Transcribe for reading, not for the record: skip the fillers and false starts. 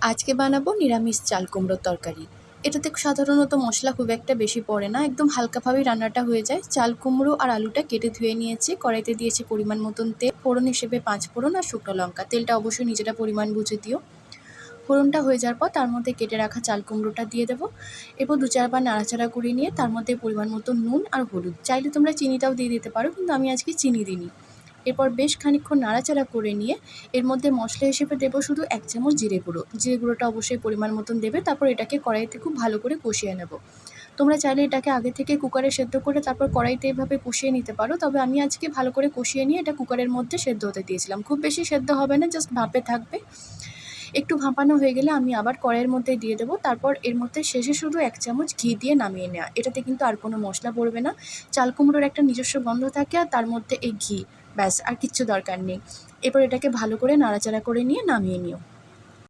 আজকে বানাবো নিরামিষ চাল কুমড়োর তরকারি। এটাতে সাধারণত মশলা খুব একটা বেশি পড়ে না, একদম হালকাভাবেই রান্নাটা হয়ে যায়। চাল কুমড়ো আর আলুটা কেটে ধুয়ে নিয়েছি, কড়াইতে দিয়েছি পরিমাণ মতন তেল, ফোড়ন হিসেবে 5 ফোড়ন আর শুকনো লঙ্কা। তেলটা অবশ্যই নিজেরা পরিমাণ বুঝে দিও। ফোড়নটা হয়ে যাওয়ার পর তার মধ্যে কেটে রাখা চাল কুমড়োটা দিয়ে দেবো। এরপর 2-4 বার নাড়াচাড়া করে নিয়ে তার মধ্যে পরিমাণ মতো নুন আর হলুদ, চাইলে তোমরা চিনিটাও দিয়ে দিতে পারো, কিন্তু আমি আজকে চিনি দিইনি। এরপর বেশ খানিকক্ষণ নাড়াচাড়া করে নিয়ে এর মধ্যে মশলা হিসেবে দেবো শুধু 1 চামচ জিরে গুঁড়ো। জিরে গুঁড়োটা অবশ্যই পরিমাণ মতন দেবে। তারপর এটাকে কড়াইতে খুব ভালো করে কষিয়ে নেব। তোমরা চাইলে এটাকে আগে থেকে কুকারে সেদ্ধ করে তারপর কড়াইতে এভাবে কষিয়ে নিতে পারো, তবে আমি আজকে ভালো করে কষিয়ে নিয়ে এটা কুকারের মধ্যে সেদ্ধ হতে দিয়েছিলাম। খুব বেশি সেদ্ধ হবে না, জাস্ট ভাপে থাকবে। একটু ভাপানো হয়ে গেলে আমি আবার কড়াইয়ের মধ্যে দিয়ে দেবো। তারপর এর মধ্যে শেষে শুধু 1 চামচ ঘি দিয়ে নামিয়ে নেওয়া। এটাতে কিন্তু আর কোনো মশলা পড়বে না। চাল কুমড়োর একটা নিজস্ব গন্ধ থাকে আর তার মধ্যে এই ঘি, ব্যাস আর কিচ্ছু দরকার নেই। এরপর এটাকে ভালো করে নাড়াচাড়া করে নিয়ে নামিয়ে নিও।